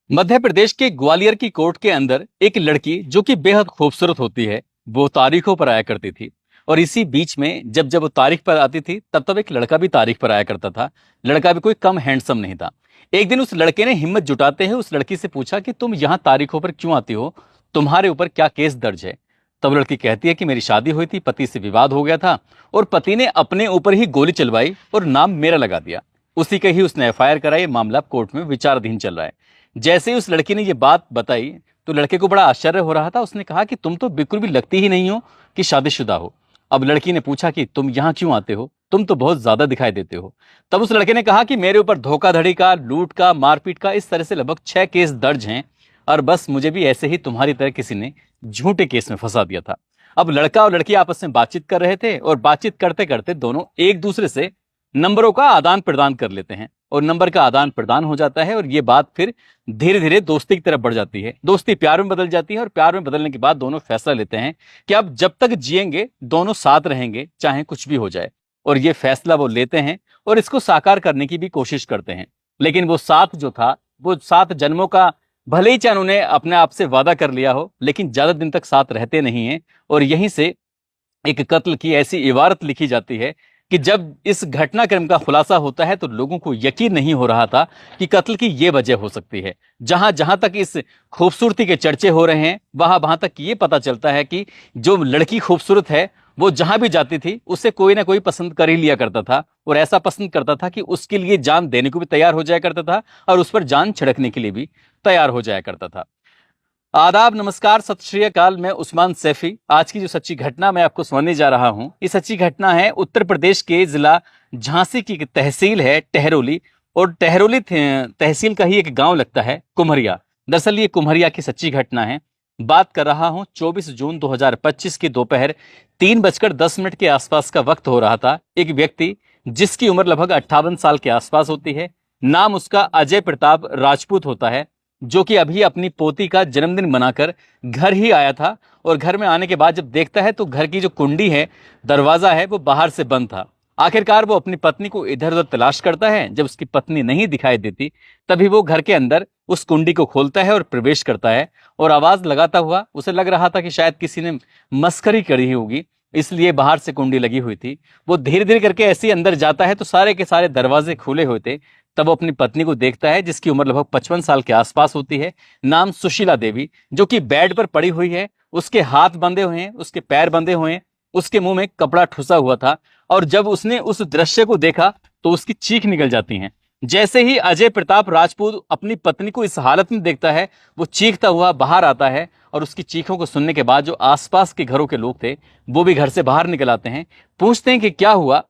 मध्य प्रदेश के ग्वालियर की कोर्ट के अंदर एक लड़की जो कि बेहद खूबसूरत होती है, वो तारीखों पर आया करती थी। और इसी बीच में जब जब वो तारीख पर आती थी तब तब एक लड़का भी तारीख पर आया करता था। लड़का भी कोई कम हैंडसम नहीं था। एक दिन उस लड़के ने हिम्मत जुटाते हुए उस लड़की से पूछा कि तुम यहाँ तारीखों पर क्यों आती हो, तुम्हारे ऊपर क्या केस दर्ज है। तब लड़की कहती है कि मेरी शादी हुई थी, पति से विवाद हो गया था और पति ने अपने ऊपर ही गोली चलवाई और नाम मेरा लगा दिया। उसी का ही उसने एफआईआर कराई। मामला कोर्ट में विचाराधीन चल रहा है। जैसे ही उस लड़की ने ये बात बताई तो लड़के को बड़ा आश्चर्य हो रहा था। उसने कहा कि तुम तो बिल्कुल भी लगती ही नहीं हो कि शादीशुदा हो। अब लड़की ने पूछा कि तुम यहाँ क्यों आते हो, तुम तो बहुत ज्यादा दिखाई देते हो। तब उस लड़के ने कहा कि मेरे ऊपर धोखाधड़ी का, लूट का, मारपीट का, इस तरह से लगभग 6 केस दर्ज हैं और बस मुझे भी ऐसे ही तुम्हारी तरह किसी ने झूठे केस में फंसा दिया था। अब लड़का और लड़की आपस में बातचीत कर रहे थे और बातचीत करते करते दोनों एक दूसरे से नंबरों का आदान प्रदान कर लेते हैं और नंबर का आदान प्रदान हो जाता है और ये बात फिर धीरे धीरे दोस्ती की तरफ बढ़ जाती है। दोस्ती प्यार में बदल जाती है और प्यार में बदलने के बाद दोनों फैसला लेते हैं कि अब जब तक जिएंगे दोनों साथ रहेंगे, चाहे कुछ भी हो जाए। और ये फैसला वो लेते हैं और इसको साकार करने की भी कोशिश करते हैं। लेकिन वो साथ जो था, वो 7 जन्मों का, भले ही चाहे उन्होंने अपने आप से वादा कर लिया हो, लेकिन ज्यादा दिन तक साथ रहते नहीं हैं। और यहीं से एक कत्ल की ऐसी इबारत लिखी जाती है कि जब इस घटनाक्रम का खुलासा होता है तो लोगों को यकीन नहीं हो रहा था कि कत्ल की ये वजह हो सकती है। जहां जहां तक इस खूबसूरती के चर्चे हो रहे हैं वहां वहां तक ये पता चलता है कि जो लड़की खूबसूरत है वो जहां भी जाती थी उसे कोई ना कोई पसंद कर ही लिया करता था और ऐसा पसंद करता था कि उसके लिए जान देने को भी तैयार हो जाया करता था और उस पर जान छिड़कने के लिए भी तैयार हो जाया करता था। आदाब, नमस्कार, सत श्री अकाल। मैं उस्मान सैफी। आज की जो सच्ची घटना मैं आपको सुनाने जा रहा हूं, ये सच्ची घटना है उत्तर प्रदेश के जिला झांसी की एक तहसील है टहरोली। और टहरोली तहसील का ही एक गांव लगता है कुम्हरिया। दरअसल ये कुम्हरिया की सच्ची घटना है। बात कर रहा हूं 24 जून 2025 की दोपहर 3:10 के आसपास का वक्त हो रहा था। एक व्यक्ति जिसकी उम्र लगभग 58 साल के आसपास होती है, नाम उसका अजय प्रताप राजपूत होता है, जो कि अभी अपनी पोती का जन्मदिन मनाकर घर ही आया था। और घर में आने के बाद जब देखता है तो घर की जो कुंडी है, दरवाजा है, वो बाहर से बंद था। आखिरकार वो अपनी पत्नी को इधर उधर तलाश करता है। जब उसकी पत्नी नहीं दिखाई देती तभी वो घर के अंदर उस कुंडी को खोलता है और प्रवेश करता है। और आवाज लगाता हुआ, उसे लग रहा था कि शायद किसी ने मस्करी करी होगी, इसलिए बाहर से कुंडी लगी हुई थी। वो धीरे धीरे करके ऐसे ही अंदर जाता है तो सारे के सारे दरवाजे खुले हुए थे। तब वो अपनी पत्नी को देखता है जिसकी उम्र लगभग 55 साल के आसपास होती है, नाम सुशीला देवी, जो कि बेड पर पड़ी हुई है। उसके हाथ बंधे हुए हैं, उसके पैर बंधे हुए हैं, उसके मुंह में कपड़ा ठुसा हुआ था। और जब उसने उस दृश्य को देखा तो उसकी चीख निकल जाती है। जैसे ही अजय प्रताप राजपूत अपनी पत्नी को इस हालत में देखता है, वो चीखता हुआ बाहर आता है। और उसकी चीखों को सुनने के बाद जो आसपास के घरों के लोग थे वो भी घर से बाहर निकल आते हैं, पूछते हैं कि क्या हुआ।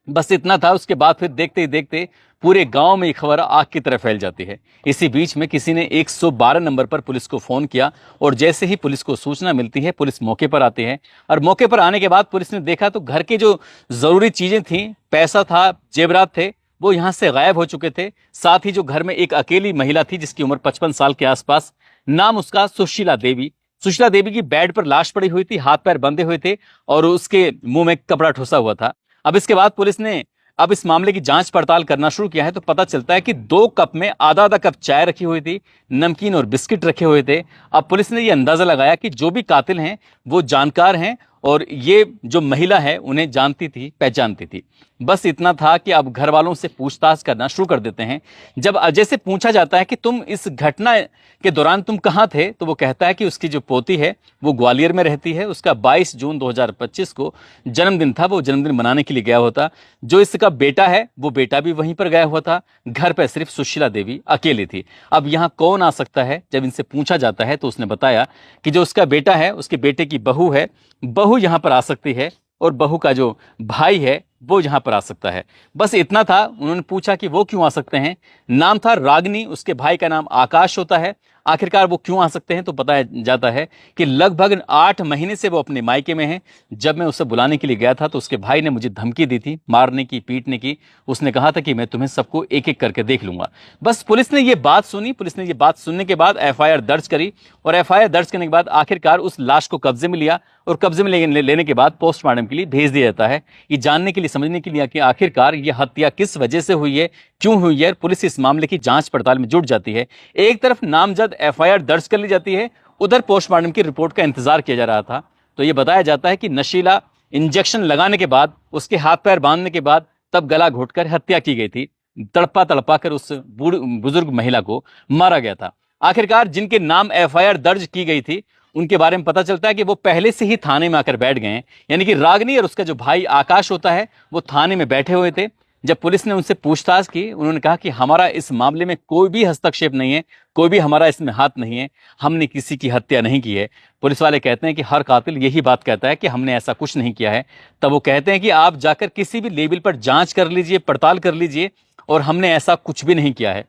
बस इतना था। उसके बाद फिर देखते ही देखते पूरे गांव में ये खबर आग की तरह फैल जाती है। इसी बीच में किसी ने 112 नंबर पर पुलिस को फोन किया और जैसे ही पुलिस को सूचना मिलती है पुलिस मौके पर आती है। और मौके पर आने के बाद पुलिस ने देखा तो घर के जो जरूरी चीजें थी, पैसा था, जेवरात थे, वो यहाँ से गायब हो चुके थे। साथ ही जो घर में एक अकेली महिला थी जिसकी उम्र 55 साल के आसपास, नाम उसका सुशीला देवी। सुशीला देवी की बेड पर लाश पड़ी हुई थी, हाथ पैर बंधे हुए थे और उसके मुंह में कपड़ा ठुसा हुआ था। अब इसके बाद पुलिस ने अब इस मामले की जांच पड़ताल करना शुरू किया है तो पता चलता है कि 2 कप में आधा आधा कप चाय रखी हुई थी, नमकीन और बिस्किट रखे हुए थे। अब पुलिस ने यह अंदाजा लगाया कि जो भी कातिल हैं वो जानकार हैं और ये जो महिला है उन्हें जानती थी, पहचानती थी। बस इतना था कि अब घर वालों से पूछताछ करना शुरू कर देते हैं। जब अजय से पूछा जाता है कि तुम इस घटना के दौरान तुम कहाँ थे, तो वो कहता है कि उसकी जो पोती है वो ग्वालियर में रहती है। उसका 22 जून 2025 को जन्मदिन था, वो जन्मदिन मनाने के लिए गया हुआ था। जो इसका बेटा है वो बेटा भी वहीं पर गया हुआ था। घर पर सिर्फ सुशीला देवी अकेली थी। अब यहाँ कौन आ सकता है, जब इनसे पूछा जाता है तो उसने बताया कि जो उसका बेटा है, उसके बेटे की बहू है, बहू यहाँ पर आ सकती है और बहू का जो भाई है वो यहाँ पर आ सकता है। बस इतना था। उन्होंने पूछा कि वो क्यों आ सकते हैं। नाम था रागनी, उसके भाई का नाम आकाश होता है। आखिरकार वो क्यों आ सकते हैं, तो बताया जाता है कि लगभग 8 महीने से वो अपने मायके में हैं। जब मैं उसे बुलाने के लिए गया था तो उसके भाई ने मुझे धमकी दी थी, मारने की, पीटने की। उसने कहा था कि मैं तुम्हें सबको एक एक करके देख लूंगा। बस पुलिस ने ये बात सुनी, पुलिस ने ये बात सुनने के बाद एफआईआर दर्ज करी, और एफआईआर दर्ज करने के बाद आखिरकार उस लाश को कब्जे में लिया, और कब्जे में लेने के बाद पोस्टमार्टम के लिए भेज दिया जाता है, ये जानने के लिए, समझने के लिए कि आखिरकार ये हत्या किस वजह से हुई है, क्यों हुई है। पुलिस इस मामले की जांच पड़ताल में जुट जाती है। एक तरफ नामजद एफआईआर दर्ज कर ली जाती है, उधर पोस्टमार्टम की रिपोर्ट का इंतजार किया जा रहा था। तो ये बताया जाता है कि नशीला इंजेक्शन लगाने के बाद, उसके हाथ पैर बांधने के बाद, तब गला घोटकर हत्या की गई थी। तड़पा तड़पा कर उस बुजुर्ग महिला को मारा गया था। आखिरकार जिनके नाम एफआईआर दर्ज की गई थी उनके बारे में पता चलता है कि वो पहले से ही थाने में आकर बैठ गए हैं। यानी कि रागिनी और उसका जो भाई आकाश होता है वो थाने में बैठे हुए थे। जब पुलिस ने उनसे पूछताछ की, उन्होंने कहा कि हमारा इस मामले में कोई भी हस्तक्षेप नहीं है, कोई भी हमारा इसमें हाथ नहीं है, हमने किसी की हत्या नहीं की है। पुलिस वाले कहते हैं कि हर कातिल यही बात कहता है कि हमने ऐसा कुछ नहीं किया है। तब वो कहते हैं कि आप जाकर किसी भी लेवल पर जांच कर लीजिए, पड़ताल कर लीजिए, और हमने ऐसा कुछ भी नहीं किया है।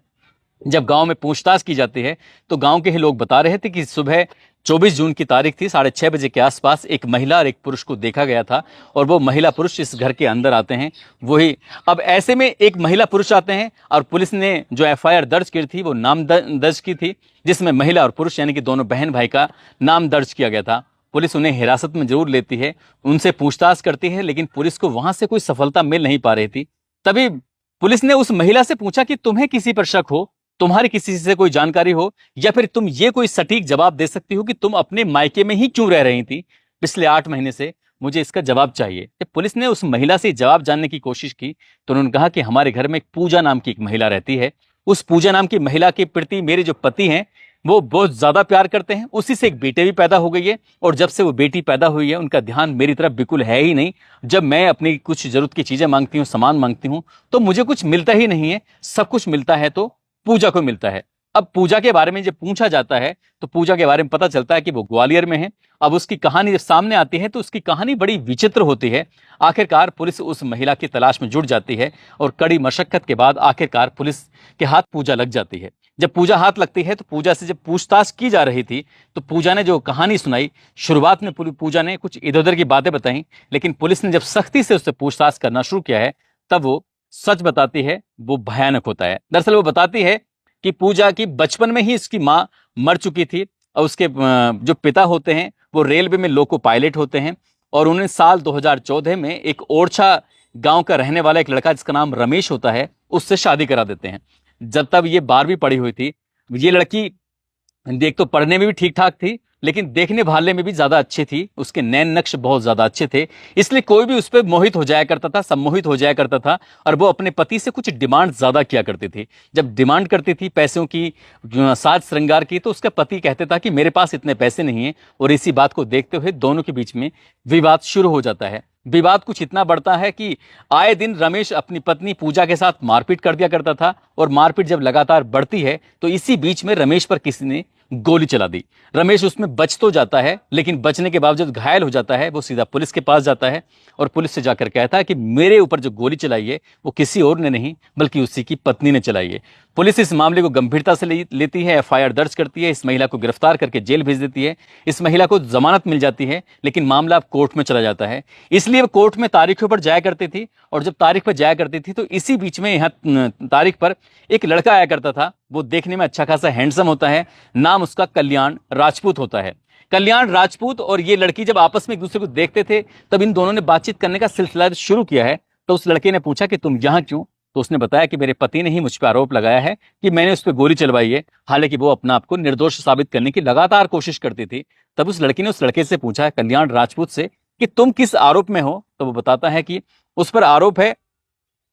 जब गांव में पूछताछ की जाती है तो गांव के ही लोग बता रहे थे कि सुबह 24 जून की तारीख थी, 6:30 बजे के आसपास एक महिला और एक पुरुष को देखा गया था, और वो महिला पुरुष इस घर के अंदर आते हैं। वही अब ऐसे में एक महिला पुरुष आते हैं, और पुलिस ने जो एफआईआर दर्ज की थी वो नाम दर्ज की थी, जिसमें महिला और पुरुष यानी कि दोनों बहन भाई का नाम दर्ज किया गया था। पुलिस उन्हें हिरासत में जरूर लेती है, उनसे पूछताछ करती है, लेकिन पुलिस को वहां से कोई सफलता मिल नहीं पा रही थी। तभी पुलिस ने उस महिला से पूछा कि तुम्हें किसी पर शक हो, तुम्हारी किसी से कोई जानकारी हो, या फिर तुम ये कोई सटीक जवाब दे सकती हो कि तुम अपने मायके में ही क्यों रह रही थी पिछले 8 महीने से, मुझे इसका जवाब चाहिए। जब पुलिस ने उस महिला से जवाब जानने की कोशिश की तो उन्होंने कहा कि हमारे घर में एक पूजा नाम की एक महिला रहती है, उस पूजा नाम की महिला के प्रति मेरे जो पति हैं वो बहुत ज्यादा प्यार करते हैं, उसी से एक बेटे भी पैदा हो गई है, और जब से वो बेटी पैदा हुई है उनका ध्यान मेरी तरफ बिल्कुल है ही नहीं। जब मैं अपनी कुछ जरूरत की चीजें मांगती हूँ, सामान मांगती हूँ, तो मुझे कुछ मिलता ही नहीं है। सब कुछ मिलता है तो पूजा को मिलता है। अब पूजा के बारे में जब पूछा जाता है तो पूजा के बारे में पता चलता है कि वो ग्वालियर में है। अब उसकी कहानी जब सामने आती है तो उसकी कहानी बड़ी विचित्र होती है। आखिरकार पुलिस उस महिला की तलाश में जुट जाती है, और कड़ी मशक्कत के बाद आखिरकार पुलिस के हाथ पूजा लग जाती है। जब पूजा हाथ लगती है तो पूजा से जब पूछताछ की जा रही थी तो पूजा ने जो कहानी सुनाई, शुरुआत में पूजा ने कुछ इधर उधर की बातें बताई, लेकिन पुलिस ने जब सख्ती से उससे पूछताछ करना शुरू किया है तब वो सच बताती है। वो भयानक होता है। दरअसल वो बताती है कि पूजा की बचपन में ही इसकी मां मर चुकी थी, और उसके जो पिता होते हैं वो रेलवे में लोको पायलट होते हैं, और उन्हें साल 2014 में एक ओरछा गांव का रहने वाला एक लड़का जिसका नाम रमेश होता है उससे शादी करा देते हैं। जब तब ये 12वीं पढ़ी हुई थी, ये लड़की देख तो पढ़ने में भी ठीक ठाक थी, लेकिन देखने भालने में भी ज्यादा अच्छी थी। उसके नैन नक्श बहुत ज्यादा अच्छे थे, इसलिए कोई भी उस पर मोहित हो जाया करता था, सम्मोहित हो जाया करता था, और वो अपने पति से कुछ डिमांड ज्यादा किया करती थी। जब डिमांड करती थी पैसों की, साज श्रृंगार की, तो उसका पति कहते था कि मेरे पास इतने पैसे नहीं है, और इसी बात को देखते हुए दोनों के बीच में विवाद शुरू हो जाता है। विवाद कुछ इतना बढ़ता है कि आए दिन रमेश अपनी पत्नी पूजा के साथ मारपीट कर दिया करता था, और मारपीट जब लगातार बढ़ती है तो इसी बीच में रमेश पर किसी ने गोली चला दी। रमेश उसमें बच तो जाता है, लेकिन बचने के बावजूद घायल हो जाता है। वो सीधा पुलिस के पास जाता है, और पुलिस से जाकर कहता है कि मेरे ऊपर जो गोली चलाई है वो किसी और ने नहीं बल्कि उसी की पत्नी ने चलाई है। पुलिस इस मामले को गंभीरता से लेती है, एफआईआर दर्ज करती है, इस महिला को गिरफ्तार करके जेल भेज देती है। इस महिला को जमानत मिल जाती है, लेकिन मामला अब कोर्ट में चला जाता है। इसलिए वो कोर्ट में तारीखों पर जाया करती थी, और जब तारीख पर जाया करती थी तो इसी बीच में यहाँ तारीख पर एक लड़का आया करता था। वो देखने में अच्छा खासा हैंडसम होता है, नाम उसका कल्याण राजपूत होता है। कल्याण राजपूत और ये लड़की जब आपस में एक दूसरे को देखते थे तब इन दोनों ने बातचीत करने का सिलसिला शुरू किया है। तो उस लड़के ने पूछा कि तुम यहाँ क्यों? तो उसने बताया कि मेरे पति ने ही मुझ पर आरोप लगाया है कि मैंने उस पर गोली चलवाई है, हालांकि वो अपना आपको निर्दोष साबित करने की लगातार कोशिश करती थी। तब उस लड़की ने उस लड़के से पूछा, कल्याण राजपूत से, कि तुम किस आरोप में हो? तो वो बताता है कि उस पर आरोप है,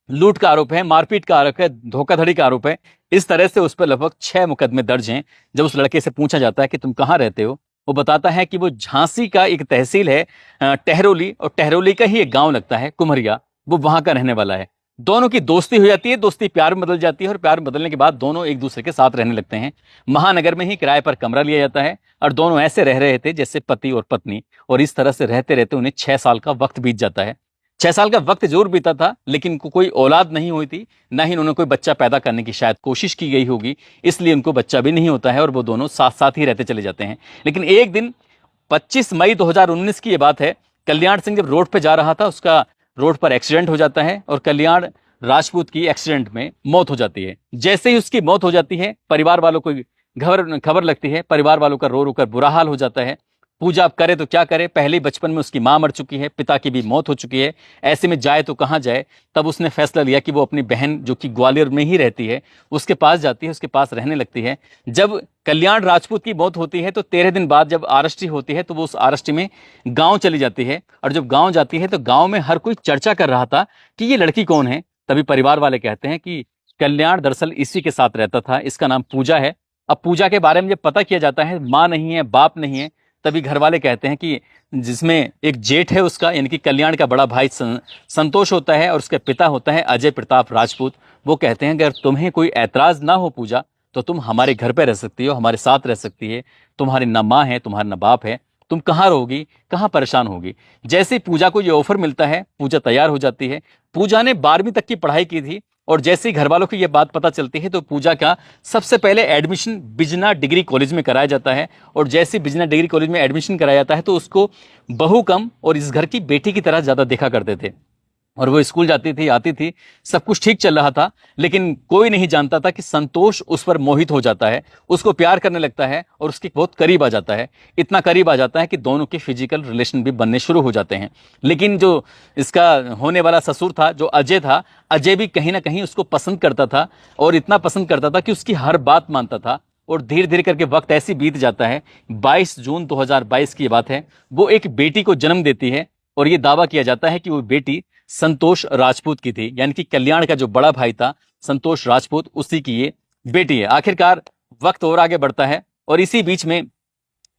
लूट का आरोप है, मारपीट का आरोप है, धोखाधड़ी का आरोप है। इस तरह से उस पर लगभग 6 मुकदमे दर्ज हैं। जब उस लड़के से पूछा जाता है कि तुम कहाँ रहते हो, वो बताता है कि वो झांसी का एक तहसील है टहरोली, और टहरोली का ही एक गांव लगता है कुम्हरिया, वो वहां का रहने वाला है। दोनों की दोस्ती हो जाती है, दोस्ती प्यार में बदल जाती है, और प्यार में बदलने के बाद दोनों एक दूसरे के साथ रहने लगते हैं। महानगर में ही किराए पर कमरा लिया जाता है, और दोनों ऐसे रह रहे थे जैसे पति और पत्नी, और इस तरह से रहते रहते उन्हें 6 साल का वक्त बीत जाता है। 6 साल का वक्त जरूर बीता था, लेकिन कोई औलाद नहीं हुई थी, ना ही उन्होंने कोई बच्चा पैदा करने की शायद कोशिश की गई होगी, इसलिए उनको बच्चा भी नहीं होता है और वो दोनों साथ साथ ही रहते चले जाते हैं। लेकिन एक दिन 25 मई 2019 की ये बात है, कल्याण सिंह जब रोड पे जा रहा था, उसका रोड पर एक्सीडेंट हो जाता है और कल्याण राजपूत की एक्सीडेंट में मौत हो जाती है। जैसे ही उसकी मौत हो जाती है, परिवार वालों को खबर लगती है, परिवार वालों का रो रो कर बुरा हाल हो जाता है। पूजा अब करे तो क्या करे, पहले ही बचपन में उसकी मां मर चुकी है, पिता की भी मौत हो चुकी है, ऐसे में जाए तो कहां जाए। तब उसने फैसला लिया कि वो अपनी बहन जो कि ग्वालियर में ही रहती है उसके पास जाती है, उसके पास रहने लगती है। जब कल्याण राजपूत की मौत होती है तो 13 दिन बाद जब आरएसटी होती है तो वो उस आरएसटी में गांव चली जाती है, और जब गांव जाती है तो गांव में हर कोई चर्चा कर रहा था कि ये लड़की कौन है। तभी परिवार वाले कहते हैं कि कल्याण दरअसल इसी के साथ रहता था, इसका नाम पूजा है। अब पूजा के बारे में जब पता किया जाता है, माँ नहीं है, बाप नहीं है, तभी घर वाले कहते हैं कि जिसमें एक जेठ है उसका, यानी कि कल्याण का बड़ा भाई संतोष होता है और उसके पिता होता है अजय प्रताप राजपूत। वो कहते हैं कि अगर तुम्हें कोई ऐतराज ना हो पूजा, तो तुम हमारे घर पे रह सकती हो, हमारे साथ रह सकती है। तुम्हारी ना माँ है, तुम्हारा ना बाप है, तुम कहाँ रहोगी, कहाँ परेशान होगी। जैसे ही पूजा को ये ऑफर मिलता है, पूजा तैयार हो जाती है। पूजा ने 12वीं तक की पढ़ाई की थी, और जैसे ही घर वालों को यह बात पता चलती है तो पूजा का सबसे पहले एडमिशन बिजना डिग्री कॉलेज में कराया जाता है। और जैसे बिजना डिग्री कॉलेज में एडमिशन कराया जाता है तो उसको बहू कम और इस घर की बेटी की तरह ज्यादा देखा करते थे। और वो स्कूल जाती थी, आती थी, सब कुछ ठीक चल रहा था, लेकिन कोई नहीं जानता था कि संतोष उस पर मोहित हो जाता है, उसको प्यार करने लगता है और उसके बहुत करीब आ जाता है। इतना करीब आ जाता है कि दोनों के फिजिकल रिलेशन भी बनने शुरू हो जाते हैं। लेकिन जो इसका होने वाला ससुर था, जो अजय था, अजय भी कहीं ना कहीं उसको पसंद करता था, और इतना पसंद करता था कि उसकी हर बात मानता था। और धीरे धीरे करके वक्त ऐसी बीत जाता है, 22 जून 2022 की बात है, वो एक बेटी को जन्म देती है। और ये दावा किया जाता है कि वो बेटी संतोष राजपूत की थी, यानी कि कल्याण का जो बड़ा भाई था संतोष राजपूत, उसी की ये बेटी है। आखिरकार वक्त और आगे बढ़ता है, और इसी बीच में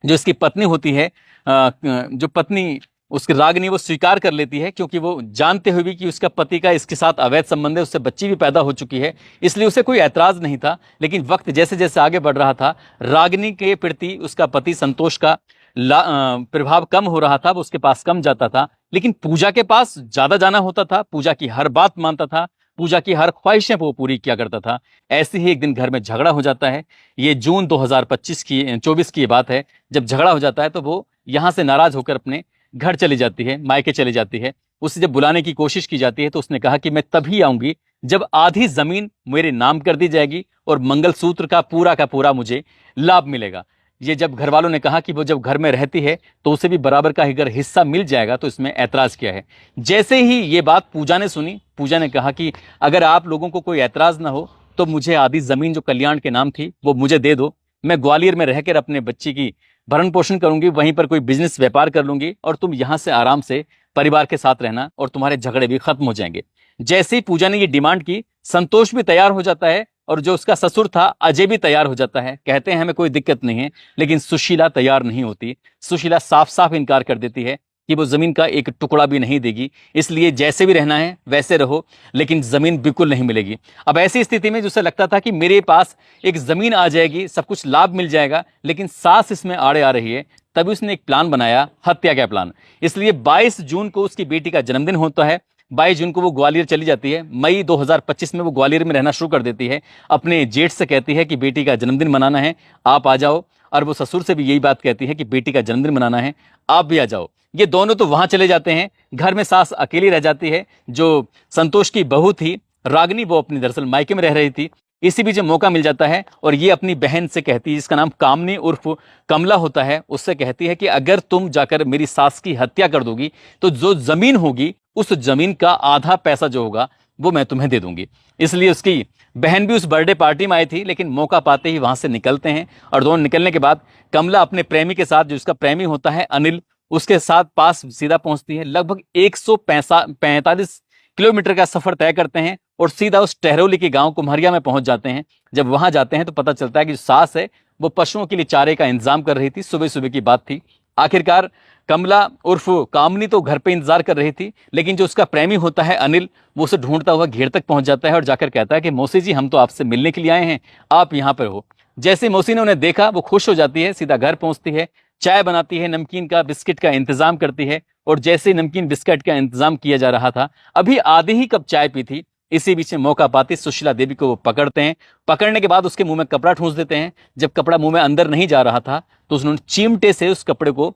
जो इसकी पत्नी होती है, जो पत्नी उसकी रागिनी, वो स्वीकार कर लेती है, क्योंकि वो जानते हुए भी कि उसका पति का इसके साथ अवैध संबंध है, उससे बच्ची भी पैदा हो चुकी है, इसलिए उसे कोई ऐतराज नहीं था। लेकिन वक्त जैसे जैसे आगे बढ़ रहा था, रागिनी के प्रति उसका पति संतोष का प्रभाव कम हो रहा था, वो उसके पास कम जाता था, लेकिन पूजा के पास ज्यादा जाना होता था, पूजा की हर बात मानता था, पूजा की हर ख्वाहिशें वो पूरी किया करता था। ऐसे ही एक दिन घर में झगड़ा हो जाता है। ये जून 2024 की बात है। जब झगड़ा हो जाता है तो वो यहां से नाराज होकर अपने घर चली जाती है, मायके चली जाती है। उसे जब बुलाने की कोशिश की जाती है तो उसने कहा कि मैं तभी आऊंगी जब आधी जमीन मेरे नाम कर दी जाएगी और मंगलसूत्र का पूरा मुझे लाभ मिलेगा। ये जब घर वालों ने कहा कि वो जब घर में रहती है तो उसे भी बराबर का अगर हिस्सा मिल जाएगा, तो इसमें ऐतराज किया है। जैसे ही ये बात पूजा ने सुनी, पूजा ने कहा कि अगर आप लोगों को कोई ऐतराज ना हो तो मुझे आधी जमीन जो कल्याण के नाम थी वो मुझे दे दो। मैं ग्वालियर में रहकर अपने बच्ची की भरण पोषण करूंगी, वहीं पर कोई बिजनेस व्यापार कर लूंगी, और तुम यहां से आराम से परिवार के साथ रहना और तुम्हारे झगड़े भी खत्म हो जाएंगे। जैसे ही पूजा ने ये डिमांड की, संतोष भी तैयार हो जाता है, और जो उसका ससुर था अजय भी तैयार हो जाता है। कहते हैं हमें कोई दिक्कत नहीं है, लेकिन सुशीला तैयार नहीं होती। सुशीला साफ साफ इनकार कर देती है कि वो जमीन का एक टुकड़ा भी नहीं देगी, इसलिए जैसे भी रहना है वैसे रहो, लेकिन जमीन बिल्कुल नहीं मिलेगी। अब ऐसी स्थिति में जिसे लगता था कि मेरे पास एक जमीन आ जाएगी, सब कुछ लाभ मिल जाएगा, लेकिन सास इसमें आड़े आ रही है। तभी उसने एक प्लान बनाया, हत्या का प्लान। इसलिए 22 जून को उसकी बेटी का जन्मदिन होता है। 22 जून को वो ग्वालियर चली जाती है। मई 2025 में वो ग्वालियर में रहना शुरू कर देती है। अपने जेठ से कहती है कि बेटी का जन्मदिन मनाना है, आप आ जाओ। और वो ससुर से भी यही बात कहती है कि बेटी का जन्मदिन मनाना है, आप भी आ जाओ। ये दोनों तो वहां चले जाते हैं। घर में सास अकेली रह जाती है। जो संतोष की बहू थी रागिनी, वो अपनी दरअसल मायके में रह रही थी। इसी बीच मौका मिल जाता है और ये अपनी बहन से कहती है, जिसका नाम कामनी उर्फ कमला होता है, उससे कहती है कि अगर तुम जाकर मेरी सास की हत्या कर दोगी तो जो जमीन होगी उस जमीन का आधा पैसा जो होगा वो मैं तुम्हें दे दूंगी। इसलिए उसकी बहन भी उस बर्थडे पार्टी में आई थी, लेकिन मौका पाते ही वहां से निकलते हैं। और दोनों निकलने के बाद कमला अपने प्रेमी के साथ, जो उसका प्रेमी होता है अनिल, उसके साथ पास सीधा पहुंचती है। लगभग 145 किलोमीटर का सफर तय करते हैं और सीधा उस टहरौली के गांव कुम्हरिया में पहुंच जाते हैं। जब वहां जाते हैं तो पता चलता है कि जो सास है वो पशुओं के लिए चारे का इंतजाम कर रही थी। सुबह सुबह की बात थी। आखिरकार कमला उर्फ कामनी तो घर पे इंतजार कर रही थी, लेकिन जो उसका प्रेमी होता है अनिल, वो उसे ढूंढता हुआ घेर तक पहुंच जाता है और जाकर कहता है कि मौसी जी, हम तो आपसे मिलने के लिए आए हैं, आप यहाँ पर हो। जैसे मौसी ने उन्हें देखा, वो खुश हो जाती है, सीधा घर पहुंचती है, चाय बनाती है, नमकीन का बिस्किट का इंतजाम करती है और जैसे ही नमकीन बिस्किट का इंतजाम किया जा रहा था, अभी आधी ही कप चाय पी थी, इसी बीच में मौका पाती सुशीला देवी को वो पकड़ते हैं। पकड़ने के बाद उसके मुंह में कपड़ा ठूंस देते हैं। जब कपड़ा मुंह में अंदर नहीं जा रहा था तो उन्होंने चिमटे से उस कपड़े को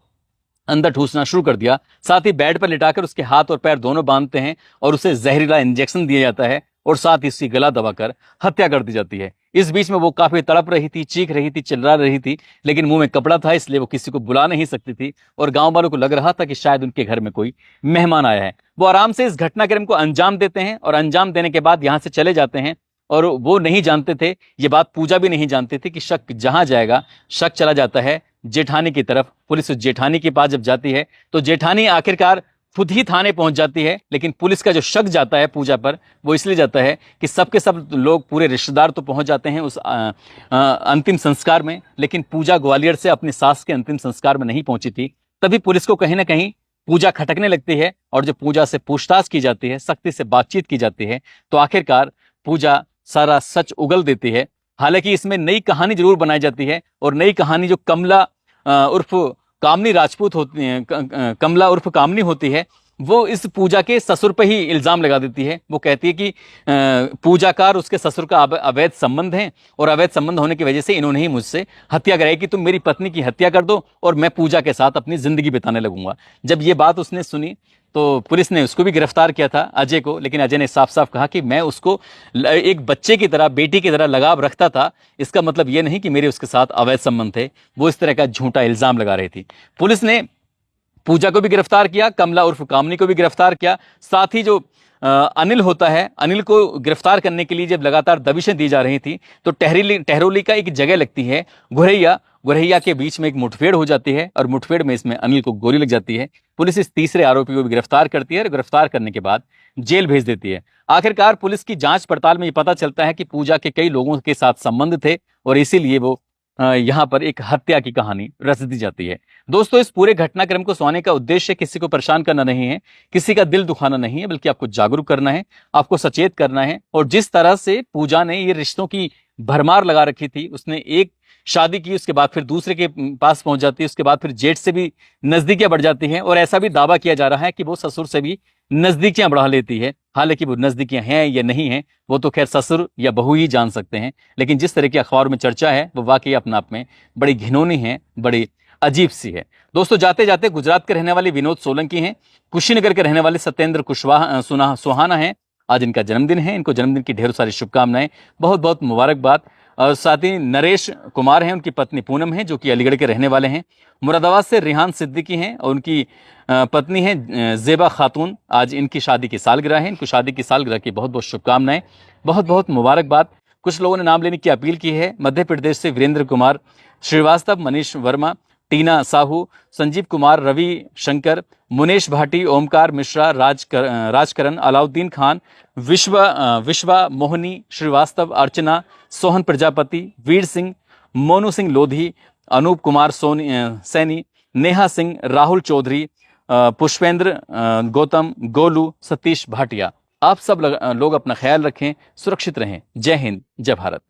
अंदर ठूसना शुरू कर दिया। साथ ही बेड पर लिटाकर उसके हाथ और पैर दोनों बांधते हैं और उसे जहरीला इंजेक्शन दिया जाता है और साथ ही उसकी गला दबाकर हत्या कर दी जाती है। इस बीच में वो काफी तड़प रही थी, चीख रही थी, चिल्ला रही थी, लेकिन मुंह में कपड़ा था इसलिए वो किसी को बुला नहीं सकती थी और गांव वालों को लग रहा था कि शायद उनके घर में कोई मेहमान आया है। वो आराम से इस घटनाक्रम को अंजाम देते हैं और अंजाम देने के बाद यहां से चले जाते हैं। और वो नहीं जानते थे, ये बात पूजा भी नहीं जानते थे कि शक जहां जाएगा शक चला जाता है जेठानी की तरफ। पुलिस उस जेठानी के पास जब जाती है तो जेठानी आखिरकार खुद ही थाने पहुंच जाती है, लेकिन पुलिस का जो शक जाता है पूजा पर वो इसलिए जाता है कि सबके सब लोग, पूरे रिश्तेदार तो पहुंच जाते हैं उस अंतिम संस्कार में, लेकिन पूजा ग्वालियर से अपनी सास के अंतिम संस्कार में नहीं पहुंची थी। तभी पुलिस को कहीं ना कहीं पूजा खटकने लगती है और जब पूजा से पूछताछ की जाती है, सख्ती से बातचीत की जाती है, तो आखिरकार पूजा सारा सच उगल देती है। हालांकि इसमें नई कहानी जरूर बनाई जाती है और नई कहानी जो कमला उर्फ कामनी राजपूत होती है, कमला उर्फ कामनी होती है, वो इस पूजा के ससुर पर ही इल्जाम लगा देती है। वो कहती है कि पूजा का और उसके ससुर का अवैध संबंध है और अवैध संबंध होने की वजह से इन्होंने ही मुझसे हत्या कराई कि तुम मेरी पत्नी की हत्या कर दो और मैं पूजा के साथ अपनी जिंदगी बिताने लगूंगा। जब ये बात उसने सुनी तो पुलिस ने उसको भी गिरफ्तार किया था, अजय को, लेकिन अजय ने साफ साफ कहा कि मैं उसको एक बच्चे की तरह, बेटी की तरह लगाव रखता था, इसका मतलब ये नहीं कि मेरे उसके साथ अवैध संबंध थे। वो इस तरह का झूठा इल्जाम लगा रही थी। पुलिस ने पूजा को भी गिरफ्तार किया, कमला उर्फ कामनी को भी गिरफ्तार किया। साथ ही जो अनिल होता है, अनिल को गिरफ्तार करने के लिए जब लगातार दबिशें दी जा रही थी तो टहरोली का एक जगह लगती है गुरैया के बीच में एक मुठभेड़ हो जाती है और मुठभेड़ में इसमें अनिल को गोली लग जाती है। पुलिस इस तीसरे आरोपी को भी गिरफ्तार करती है और गिरफ्तार करने के बाद जेल भेज देती है। आखिरकार पुलिस की जांच पड़ताल में ये पता चलता है कि पूजा के कई लोगों के साथ संबंध थे और इसीलिए वो यहाँ पर एक हत्या की कहानी रच दी जाती है। दोस्तों, इस पूरे घटनाक्रम को सुनाने का उद्देश्य किसी को परेशान करना नहीं है, किसी का दिल दुखाना नहीं है, बल्कि आपको जागरूक करना है, आपको सचेत करना है। और जिस तरह से पूजा ने ये रिश्तों की भरमार लगा रखी थी, उसने एक शादी की, उसके बाद फिर दूसरे के पास पहुंच जाती है, उसके बाद फिर जेठ से भी नजदीकियां बढ़ जाती हैं और ऐसा भी दावा किया जा रहा है कि वो ससुर से भी नजदीकियां बढ़ा लेती है। हालांकि वो नजदीकियां हैं या नहीं हैं वो तो खैर ससुर या बहू ही जान सकते हैं, लेकिन जिस तरह की अखबार में चर्चा है वो वाकई अपने आप में बड़ी घिनौनी है, बड़ी अजीब सी है। दोस्तों, जाते जाते गुजरात के रहने वाले विनोद सोलंकी हैं, कुशीनगर के रहने वाले सत्येंद्र कुशवाहा सुहाना हैं। आज इनका जन्मदिन है, इनको जन्मदिन की ढेरों सारी शुभकामनाएं, बहुत बहुत मुबारकबाद। और साथ ही नरेश कुमार हैं, उनकी पत्नी पूनम है जो कि अलीगढ़ के रहने वाले हैं। मुरादाबाद से रिहान सिद्दीकी हैं और उनकी पत्नी है जेबा खातून। आज इनकी शादी की सालगिरह है, इनको शादी की सालगिरह की बहुत बहुत शुभकामनाएं, बहुत बहुत मुबारकबाद। कुछ लोगों ने नाम लेने की अपील की है। मध्य प्रदेश से वीरेंद्र कुमार श्रीवास्तव, मनीष वर्मा, टीना साहू, संजीव कुमार, रवि शंकर, मुनेश भाटी, ओमकार मिश्रा, राजकरण, अलाउद्दीन खान, विश्वा मोहनी श्रीवास्तव, अर्चना, सोहन प्रजापति, वीर सिंह, मोनू सिंह लोधी, अनूप कुमार सैनी, नेहा सिंह, राहुल चौधरी, पुष्पेंद्र गौतम, गोलू, सतीश भाटिया। आप सब लोग अपना ख्याल रखें, सुरक्षित रहें। जय हिंद, जय भारत।